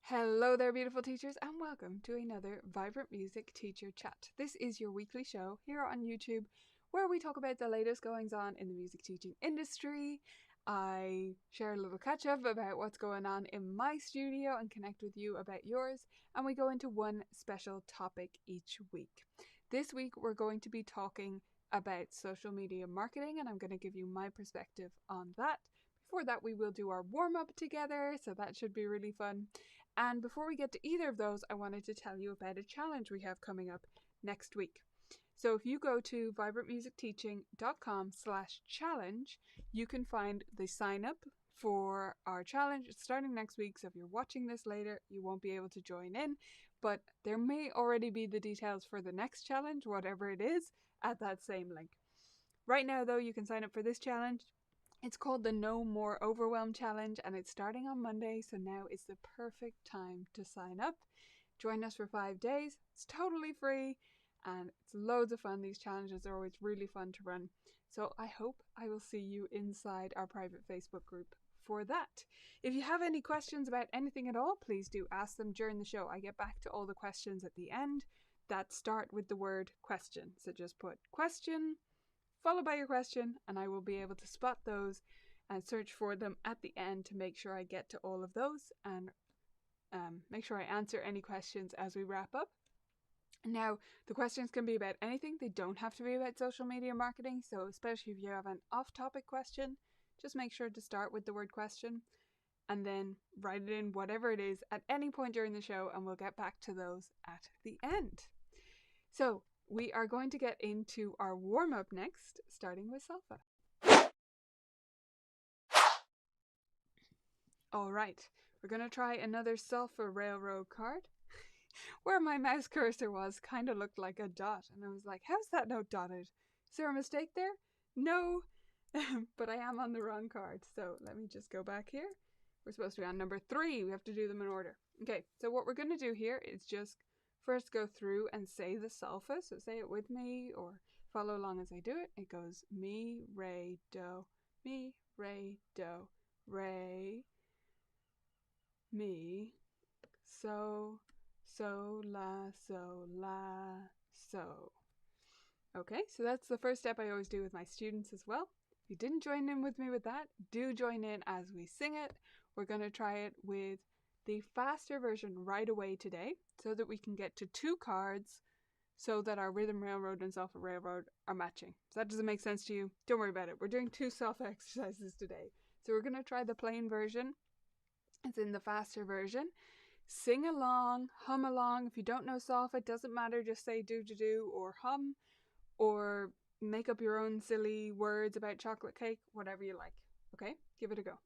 Hello there, beautiful teachers, and welcome to another Vibrant Music Teacher Chat. This is your weekly show here on YouTube where we talk about the latest goings on in the music teaching industry. I share a little catch up about what's going on in my studio and connect with you about yours, and we go into one special topic each week. This week, we're going to be talking about social media marketing, and I'm going to give you my perspective on that. Before that, we will do our warm up together, so that should be really fun. And before we get to either of those, I wanted to tell you about a challenge we have coming up next week. So if you go to vibrantmusicteaching.com/challenge, you can find the sign up for our challenge. It's starting next week, so if you're watching this later, you won't be able to join in, but there may already be the details for the next challenge, whatever it is, at that same link. Right now, though, you can sign up for this challenge. It's called the No More Overwhelm Challenge, and it's starting on Monday, so now is the perfect time to sign up. Join us for 5 days. It's totally free, and it's loads of fun. These challenges are always really fun to run. So I hope I will see you inside our private Facebook group for that. If you have any questions about anything at all, please do ask them during the show. I get back to all the questions at the end that start with the word question. So just put question followed by your question, and I will be able to spot those and search for them at the end to make sure I get to all of those and make sure I answer any questions as we wrap up. Now, the questions can be about anything. They don't have to be about social media marketing, so especially if you have an off-topic question, just make sure to start with the word question and then write it in whatever it is at any point during the show, and we'll get back to those at the end. So, we are going to get into our warm-up next, starting with solfa. Alright, we're going to try another solfa railroad card. Where my mouse cursor was kind of looked like a dot, and I was like, how's that note dotted? Is there a mistake there? No, but I am on the wrong card, so let me just go back here. We're supposed to be on number 3. We have to do them in order. Okay, so what we're going to do here is just first go through and say the solfa, so say it with me or follow along as I do it. It goes mi, re, do, mi, re, do, re, mi, so, la, so, la, so. Okay, so that's the first step I always do with my students as well. If you didn't join in with me with that, do join in as we sing it. We're going to try it with the faster version right away today so that we can get to 2 cards so that our rhythm railroad and solfa railroad are matching. So that doesn't make sense to you? Don't worry about it. We're doing 2 solfa exercises today. So we're going to try the plain version. It's in the faster version. Sing along, hum along. If you don't know solfa, it doesn't matter. Just say do or hum or make up your own silly words about chocolate cake, whatever you like. Okay, give it a go.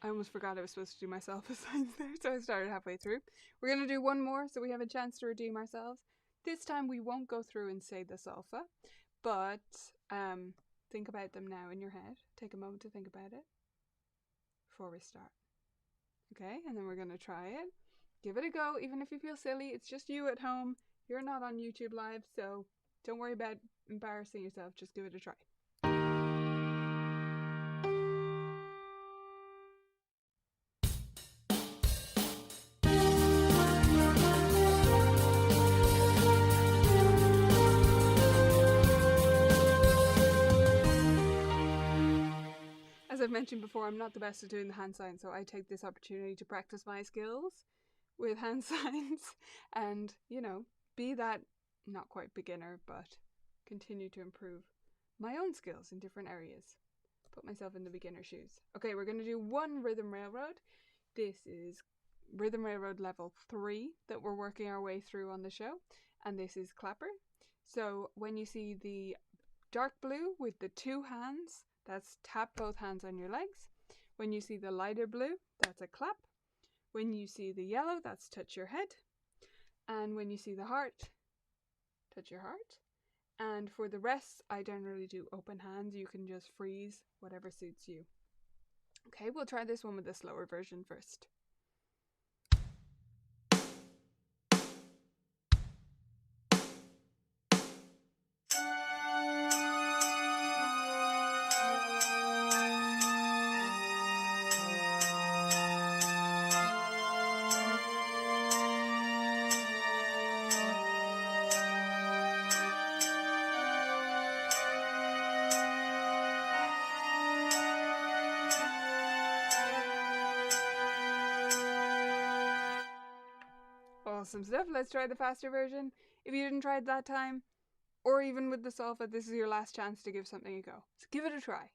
I almost forgot I was supposed to do my solfa signs there, so I started halfway through. We're going to do one more so we have a chance to redeem ourselves. This time we won't go through and say the solfa, but think about them now in your head. Take a moment to think about it before we start. Okay, and then we're going to try it. Give it a go, even if you feel silly. It's just you at home. You're not on YouTube Live, so don't worry about embarrassing yourself. Just give it a try. As I've mentioned before, I'm not the best at doing the hand signs, so I take this opportunity to practice my skills with hand signs and, be that not quite beginner, but continue to improve my own skills in different areas. Put myself in the beginner shoes. Okay, we're going to do 1 rhythm railroad. This is rhythm railroad level 3 that we're working our way through on the show, and this is clapper. So when you see the dark blue with the 2 hands, that's tap both hands on your legs. When you see the lighter blue, that's a clap. When you see the yellow, that's touch your head. And when you see the heart, touch your heart. And for the rest, I generally do open hands. You can just freeze, whatever suits you. Okay, we'll try this one with the slower version first. Awesome stuff. Let's try the faster version. If you didn't try it that time, or even with the solfa, this is your last chance to give something a go. So give it a try.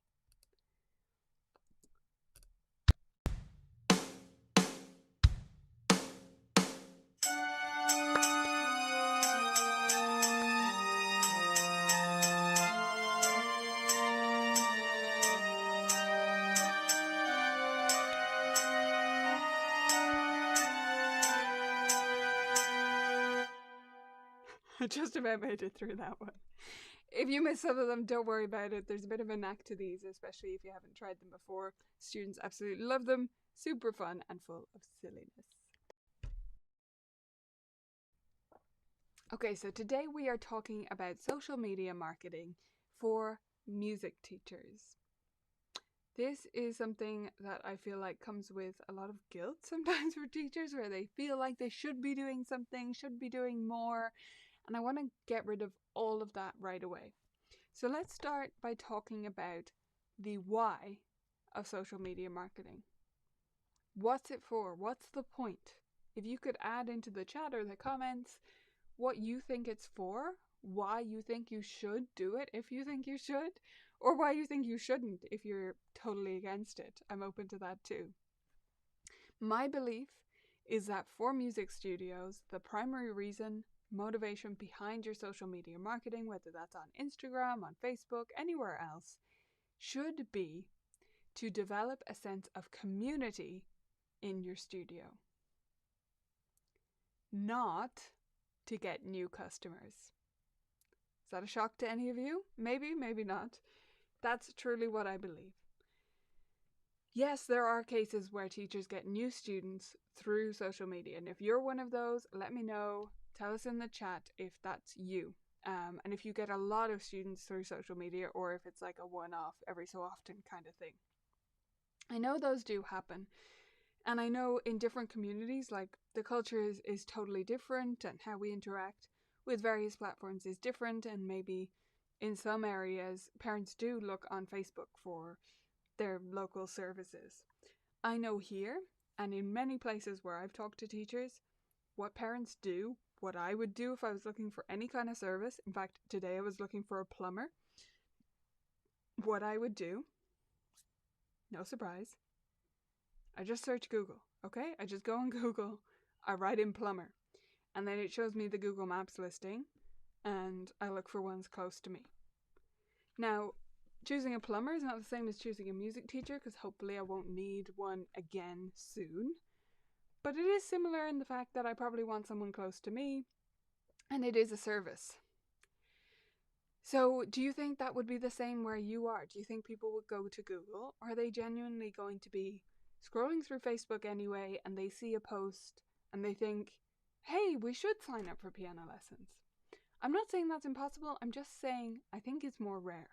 I just about made it through that one. If you miss some of them, don't worry about it. There's a bit of a knack to these, especially if you haven't tried them before. Students absolutely love them. Super fun and full of silliness. Okay, so today we are talking about social media marketing for music teachers. This is something that I feel like comes with a lot of guilt sometimes for teachers, where they feel like they should be doing something, should be doing more, and I want to get rid of all of that right away. So let's start by talking about the why of social media marketing. What's it for? What's the point? If you could add into the chat or the comments what you think it's for, why you think you should do it if you think you should, or why you think you shouldn't if you're totally against it. I'm open to that too. My belief is that for music studios, the primary reason, motivation behind your social media marketing, whether that's on Instagram, on Facebook, anywhere else, should be to develop a sense of community in your studio. Not to get new customers. Is that a shock to any of you? Maybe, maybe not. That's truly what I believe. Yes, there are cases where teachers get new students through social media, and if you're one of those, let me know. Tell us in the chat if that's you. And if you get a lot of students through social media, or if it's like a one-off every so often kind of thing. I know those do happen. And I know in different communities, like the culture is totally different, and how we interact with various platforms is different, and maybe in some areas parents do look on Facebook for their local services. I know here, and in many places where I've talked to teachers, what parents do, what I would do if I was looking for any kind of service. In fact, today I was looking for a plumber. What I would do, no surprise, I just search Google, okay? I just go on Google, I write in plumber, and then it shows me the Google Maps listing, and I look for ones close to me. Now, choosing a plumber is not the same as choosing a music teacher, because hopefully I won't need one again soon. But it is similar in the fact that I probably want someone close to me, and it is a service. So do you think that would be the same where you are? Do you think people would go to Google? Or are they genuinely going to be scrolling through Facebook anyway, and they see a post and they think, hey, we should sign up for piano lessons? I'm not saying that's impossible. I'm just saying I think it's more rare.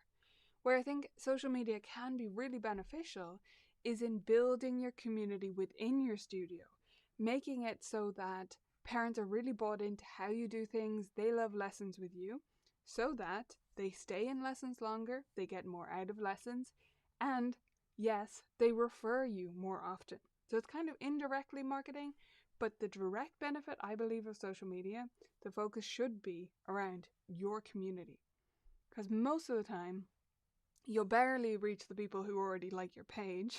Where I think social media can be really beneficial is in building your community within your studio, making it so that parents are really bought into how you do things. They love lessons with you, so that they stay in lessons longer, they get more out of lessons, and yes, they refer you more often. So it's kind of indirectly marketing, but the direct benefit, I believe, of social media, the focus should be around your community. Because most of the time, you'll barely reach the people who already like your page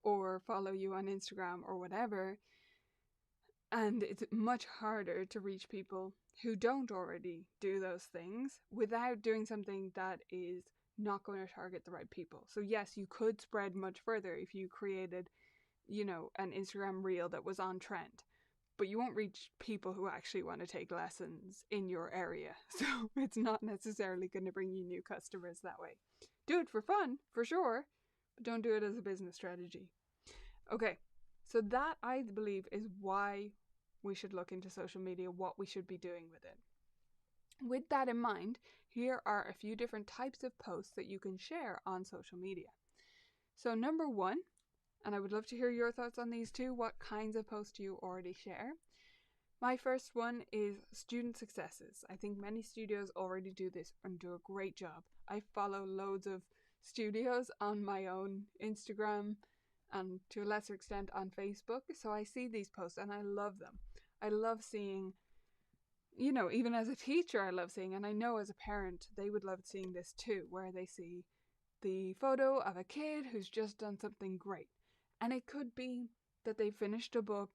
or follow you on Instagram or whatever. And it's much harder to reach people who don't already do those things without doing something that is not going to target the right people. So yes, you could spread much further if you created, an Instagram reel that was on trend. but you won't reach people who actually want to take lessons in your area. So it's not necessarily going to bring you new customers that way. Do it for fun, for sure, but don't do it as a business strategy. Okay, so that, I believe, is why we should look into social media, what we should be doing with it. With that in mind, here are a few different types of posts that you can share on social media. So number one, and I would love to hear your thoughts on these too, what kinds of posts do you already share? My first one is student successes. I think many studios already do this and do a great job. I follow loads of studios on my own Instagram and to a lesser extent on Facebook, so I see these posts and I love them. I love seeing, even as a teacher, I love seeing, and I know as a parent, they would love seeing this too, where they see the photo of a kid who's just done something great. And it could be that they finished a book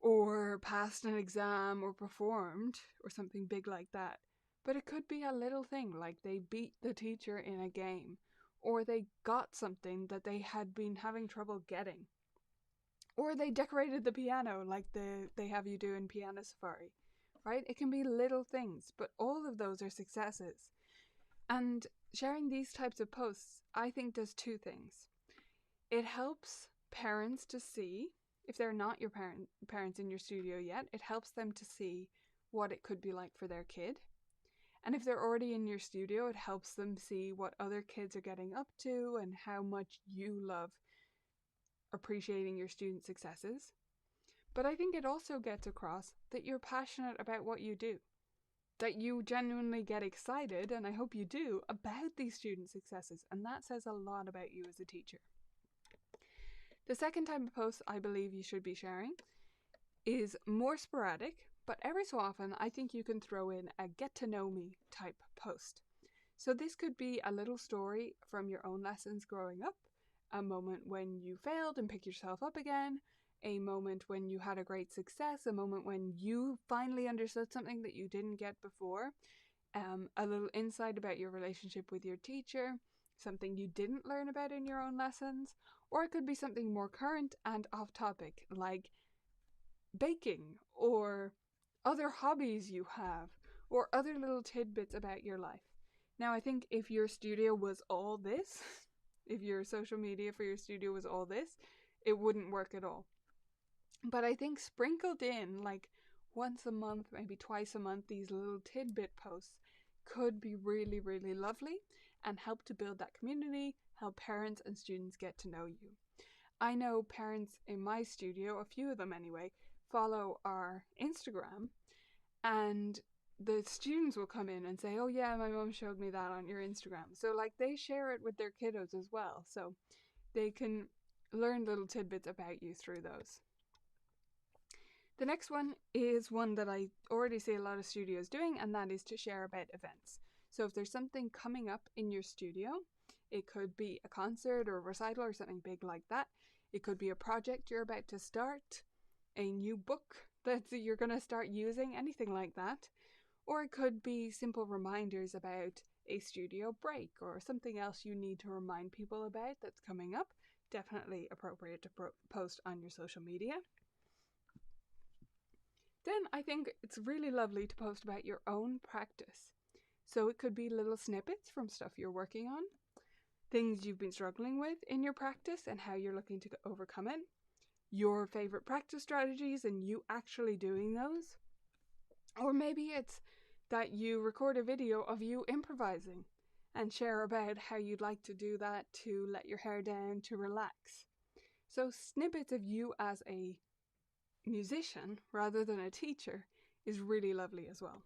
or passed an exam or performed or something big like that. But it could be a little thing like they beat the teacher in a game, or they got something that they had been having trouble getting, or they decorated the piano like they have you do in Piano Safari, right? It can be little things, but all of those are successes. And sharing these types of posts, I think, does two things. It helps parents to see, if they're not your parents in your studio yet, it helps them to see what it could be like for their kid. And if they're already in your studio, it helps them see what other kids are getting up to and how much you love appreciating your student successes. But I think it also gets across that you're passionate about what you do, that you genuinely get excited, and I hope you do, about these student successes, and that says a lot about you as a teacher. The second type of post I believe you should be sharing is more sporadic, but every so often I think you can throw in a get to know me type post. So this could be a little story from your own lessons growing up, a moment when you failed and picked yourself up again, a moment when you had a great success, a moment when you finally understood something that you didn't get before, a little insight about your relationship with your teacher, something you didn't learn about in your own lessons, or it could be something more current and off topic, like baking, or other hobbies you have, or other little tidbits about your life. Now, I think if your studio was all this, if your social media for your studio was all this, it wouldn't work at all. But I think sprinkled in, like once a month, maybe twice a month, these little tidbit posts could be really, really lovely and help to build that community, help parents and students get to know you. I know parents in my studio, a few of them anyway, follow our Instagram, and the students will come in and say, oh yeah, my mom showed me that on your Instagram. So like they share it with their kiddos as well, so they can learn little tidbits about you through those. The next one is one that I already see a lot of studios doing, and that is to share about events. So if there's something coming up in your studio, it could be a concert or a recital or something big like that. It could be a project you're about to start, a new book that you're going to start using, anything like that. Or it could be simple reminders about a studio break or something else you need to remind people about that's coming up. Definitely appropriate to post on your social media. Then I think it's really lovely to post about your own practice. So it could be little snippets from stuff you're working on, things you've been struggling with in your practice and how you're looking to overcome it, your favorite practice strategies and you actually doing those. Or maybe it's that you record a video of you improvising and share about how you'd like to do that to let your hair down, to relax. So snippets of you as a musician rather than a teacher is really lovely as well.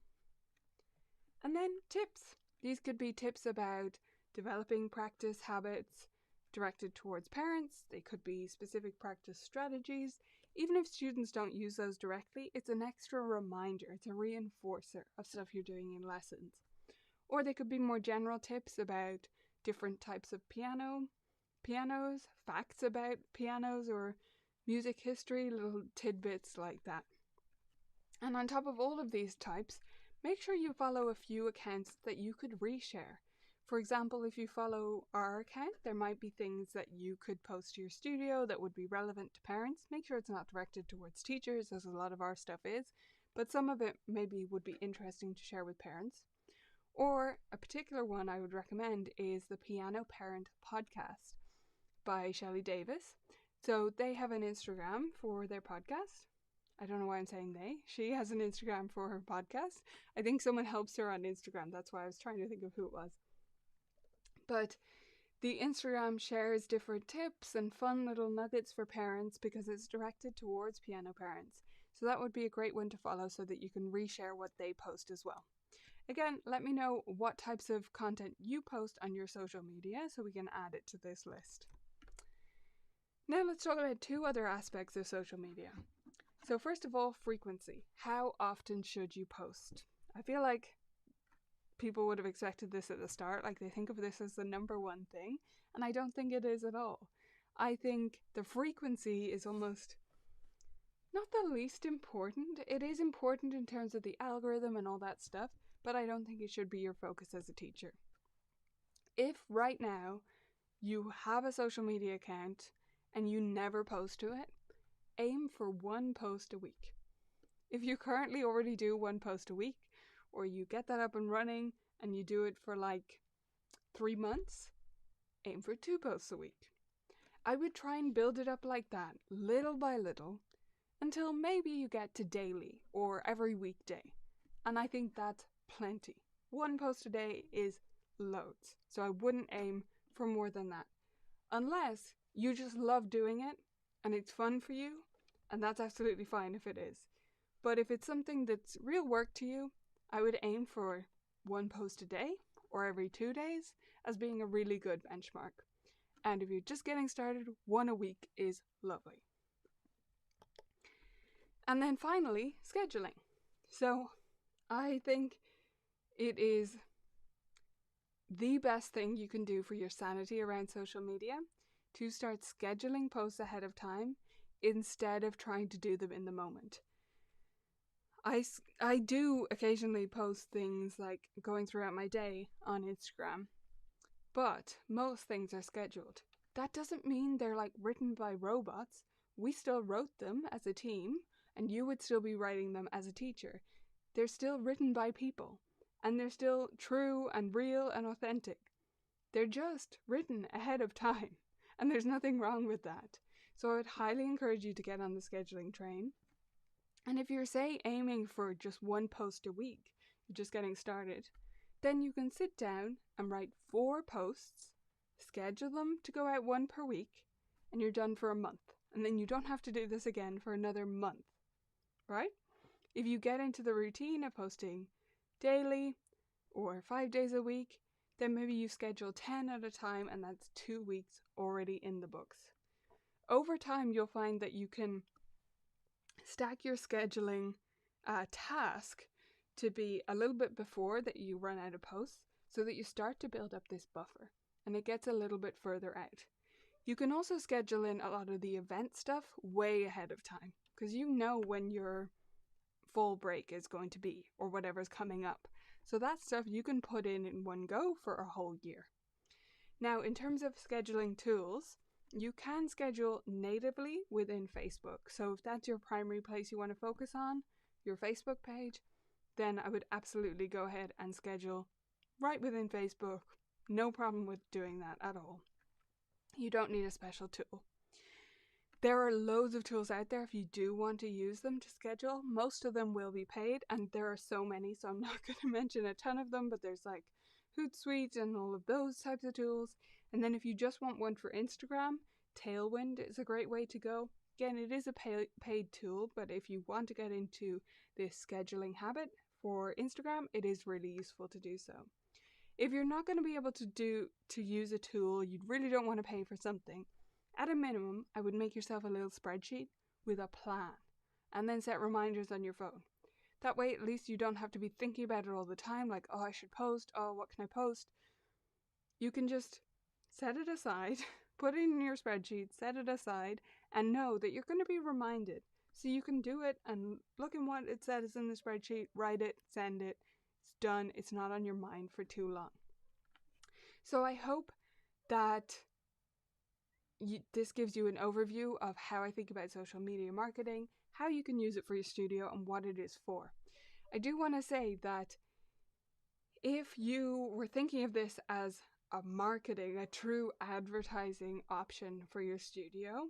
And then tips. These could be tips about developing practice habits directed towards parents. They could be specific practice strategies. Even if students don't use those directly, it's an extra reminder. It's a reinforcer of stuff you're doing in lessons. Or they could be more general tips about different types of pianos, facts about pianos, or music history, little tidbits like that. And on top of all of these types, make sure you follow a few accounts that you could reshare. For example, if you follow our account, there might be things that you could post to your studio that would be relevant to parents. Make sure it's not directed towards teachers, as a lot of our stuff is, but some of it maybe would be interesting to share with parents. Or a particular one I would recommend is the Piano Parent podcast by Shelley Davis. So they have an Instagram for their podcast. I don't know why I'm saying they. She has an Instagram for her podcast. I think someone helps her on Instagram. That's why I was trying to think of who it was. But the Instagram shares different tips and fun little nuggets for parents because it's directed towards piano parents. So that would be a great one to follow so that you can reshare what they post as well. Again, let me know what types of content you post on your social media so we can add it to this list. Now let's talk about two other aspects of social media. So first of all, frequency. How often should you post? I feel like people would have expected this at the start, like they think of this as the number one thing, and I don't think it is at all. I think the frequency is almost not the least important. It is important in terms of the algorithm and all that stuff, but I don't think it should be your focus as a teacher. If right now you have a social media account and you never post to it, aim for one post a week. If you currently already do one post a week, or you get that up and running and you do it for like 3 months, aim for 2 posts a week. I would try and build it up like that, little by little, until maybe you get to daily or every weekday. And I think that's plenty. 1 post a day is loads, so I wouldn't aim for more than that. Unless you just love doing it and it's fun for you, and that's absolutely fine if it is. But if it's something that's real work to you, I would aim for 1 post a day or every 2 days as being a really good benchmark. And if you're just getting started, 1 a week is lovely. And then finally, scheduling. So I think it is the best thing you can do for your sanity around social media to start scheduling posts ahead of time instead of trying to do them in the moment. I do occasionally post things like going throughout my day on Instagram, but most things are scheduled. That doesn't mean they're like written by robots. We still wrote them as a team, and you would still be writing them as a teacher. They're still written by people, and they're still true and real and authentic. They're just written ahead of time, and there's nothing wrong with that. So I would highly encourage you to get on the scheduling train. And if you're, say, aiming for just 1 post a week, you're just getting started, then you can sit down and write 4 posts, schedule them to go out 1 per week, and you're done for a month. And then you don't have to do this again for another month, right? If you get into the routine of posting daily or 5 days a week, then maybe you schedule 10 at a time, and that's 2 weeks already in the books. Over time, you'll find that you can stack your scheduling task to be a little bit before that you run out of posts so that you start to build up this buffer and it gets a little bit further out. You can also schedule in a lot of the event stuff way ahead of time because you know when your fall break is going to be or whatever's coming up. So that stuff you can put in one go for a whole year. Now, in terms of scheduling tools, you can schedule natively within Facebook. So if that's your primary place you want to focus on, your Facebook page, then I would absolutely go ahead and schedule right within Facebook. No problem with doing that at all. You don't need a special tool. There are loads of tools out there if you do want to use them to schedule. Most of them will be paid, and there are so many, so I'm not going to mention a ton of them, but there's like Hootsuite and all of those types of tools. And then if you just want one for Instagram, Tailwind is a great way to go. Again, it is a paid tool, but if you want to get into this scheduling habit for Instagram, it is really useful to do so. If you're not going to be able to use a tool, you really don't want to pay for something, at a minimum, I would make yourself a little spreadsheet with a plan and then set reminders on your phone. That way, at least you don't have to be thinking about it all the time, like, oh, I should post, oh, what can I post? You can just set it aside, put it in your spreadsheet, set it aside, and know that you're going to be reminded. So you can do it and look at what it says in the spreadsheet, write it, send it, it's done, it's not on your mind for too long. So I hope that this gives you an overview of how I think about social media marketing, how you can use it for your studio, and what it is for. I do want to say that if you were thinking of this as a true advertising option for your studio,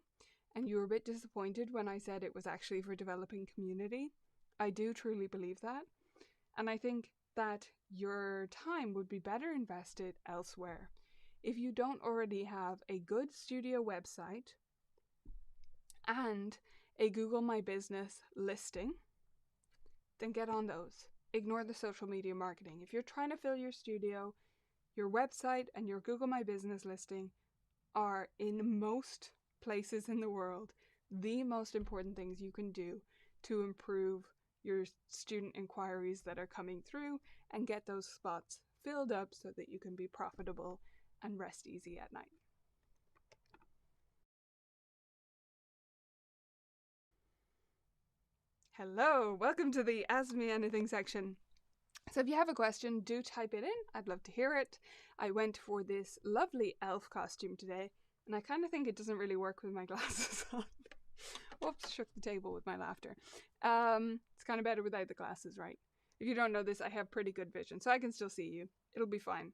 and you were a bit disappointed when I said it was actually for developing community, I do truly believe that. And I think that your time would be better invested elsewhere. If you don't already have a good studio website and a Google My Business listing, then get on those. Ignore the social media marketing. If you're trying to fill your studio, your website and your Google My Business listing are, in most places in the world, the most important things you can do to improve your student inquiries that are coming through and get those spots filled up so that you can be profitable and rest easy at night. Hello, welcome to the Ask Me Anything section. So if you have a question, do type it in. I'd love to hear it. I went for this lovely elf costume today, and I kind of think it doesn't really work with my glasses on. Whoops, shook the table with my laughter. It's kind of better without the glasses, right? If you don't know this, I have pretty good vision, so I can still see you. It'll be fine.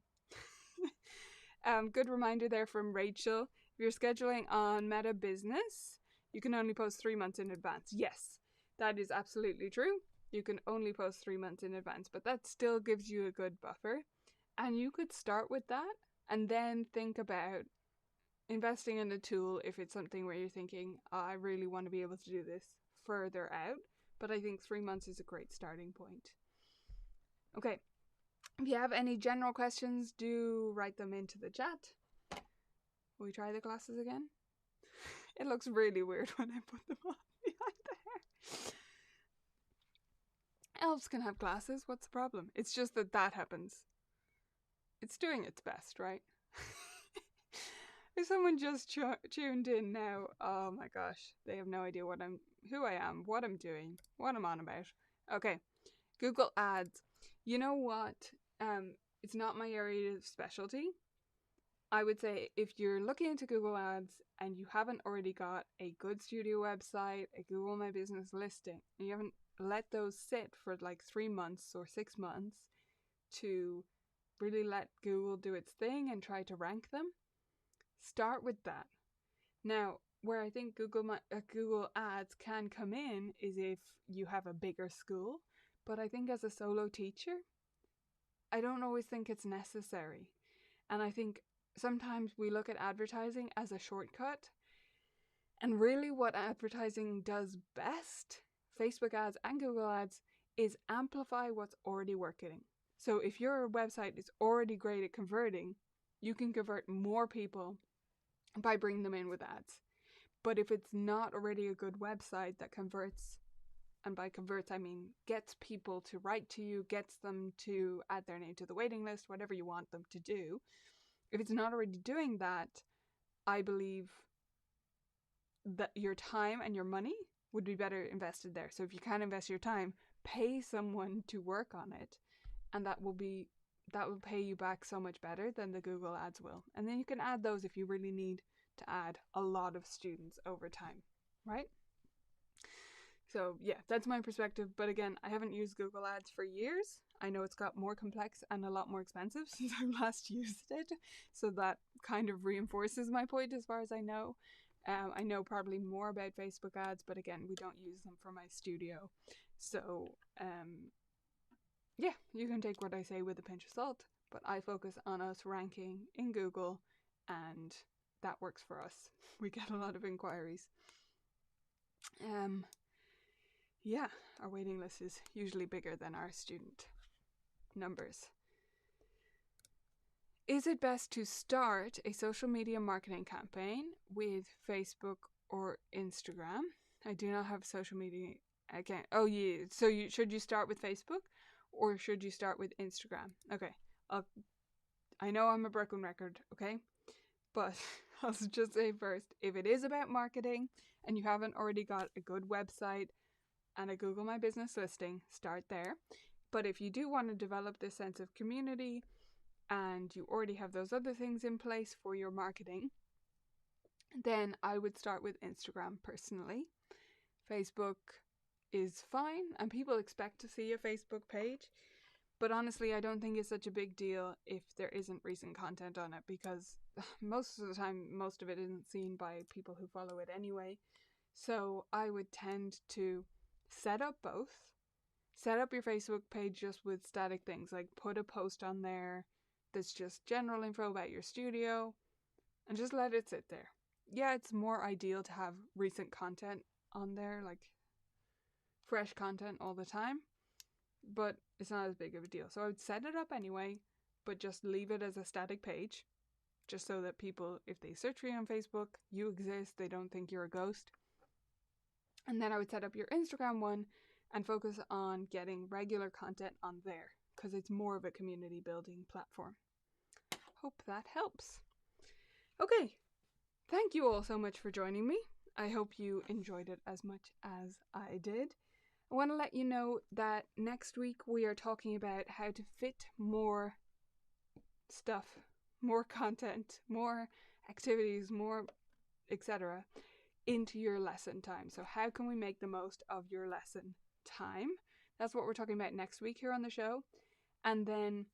Good reminder there from Rachel. If you're scheduling on Meta Business, you can only post 3 months in advance. Yes, that is absolutely true. You can only post 3 months in advance, but that still gives you a good buffer. And you could start with that and then think about investing in a tool if it's something where you're thinking, oh, I really want to be able to do this further out. But I think 3 months is a great starting point. Okay, if you have any general questions, do write them into the chat. Will we try the glasses again? It looks really weird when I put them on behind the hair. Elves can have glasses, what's the problem? It's just that happens. It's doing its best, right? If someone just tuned in now, oh my gosh, they have no idea who I am, what I'm doing, what I'm on about. Okay, Google Ads. You know what? It's not my area of specialty. I would say if you're looking into Google Ads and you haven't already got a good studio website, a Google My Business listing, and you haven't let those sit for like 3 months or 6 months to really let Google do its thing and try to rank them, start with that. Now, where I think Google Ads can come in is if you have a bigger school, but I think as a solo teacher, I don't always think it's necessary. And I think sometimes we look at advertising as a shortcut, and really what advertising does best, Facebook ads and Google ads, is amplify what's already working. So if your website is already great at converting, you can convert more people by bringing them in with ads. But if it's not already a good website that converts, and by converts I mean gets people to write to you, gets them to add their name to the waiting list, whatever you want them to do, if it's not already doing that, I believe that your time and your money would be better invested there. So if you can invest your time, pay someone to work on it, and that will pay you back so much better than the Google ads will. And then you can add those if you really need to add a lot of students over time, right? So yeah, that's my perspective. But again, I haven't used Google ads for years. I know it's got more complex and a lot more expensive since I've last used it. So that kind of reinforces my point as far as I know. I know probably more about Facebook ads, but again, we don't use them for my studio. So yeah, you can take what I say with a pinch of salt, but I focus on us ranking in Google, and that works for us. We get a lot of inquiries. Yeah, our waiting list is usually bigger than our student numbers. Is it best to start a social media marketing campaign with Facebook or Instagram? I do not have social media account. Oh yeah, so should you start with Facebook or should you start with Instagram? Okay, I know I'm a broken record, okay? But I'll just say first, if it is about marketing and you haven't already got a good website and a Google My Business listing, start there. But if you do want to develop this sense of community and you already have those other things in place for your marketing, then I would start with Instagram personally. Facebook is fine, and people expect to see a Facebook page, but honestly, I don't think it's such a big deal if there isn't recent content on it, because most of the time, most of it isn't seen by people who follow it anyway. So I would tend to set up both. Set up your Facebook page just with static things, like put a post on there that's just general info about your studio, and just let it sit there. Yeah, it's more ideal to have recent content on there, like fresh content all the time, but it's not as big of a deal. So I would set it up anyway, but just leave it as a static page, just so that people, if they search for you on Facebook, you exist, they don't think you're a ghost. And then I would set up your Instagram one and focus on getting regular content on there, because it's more of a community building platform. Hope that helps. Okay, thank you all so much for joining me. I hope you enjoyed it as much as I did. I want to let you know that next week we are talking about how to fit more stuff, more content, more activities, more etc. into your lesson time. So how can we make the most of your lesson time? That's what we're talking about next week here on the show. And then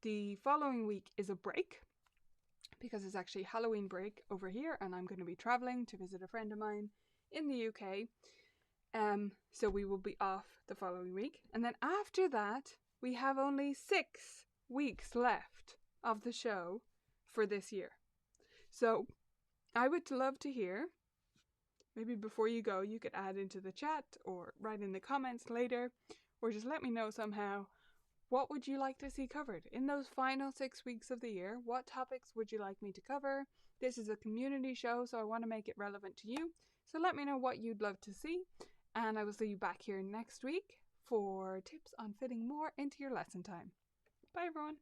the following week is a break, because it's actually Halloween break over here, and I'm going to be traveling to visit a friend of mine in the UK. So we will be off the following week. And then after that, we have only 6 weeks left of the show for this year. So I would love to hear, maybe before you go, you could add into the chat or write in the comments later, or just let me know somehow, what would you like to see covered in those final 6 weeks of the year? What topics would you like me to cover? This is a community show, so I want to make it relevant to you. So let me know what you'd love to see, and I will see you back here next week for tips on fitting more into your lesson time. Bye everyone.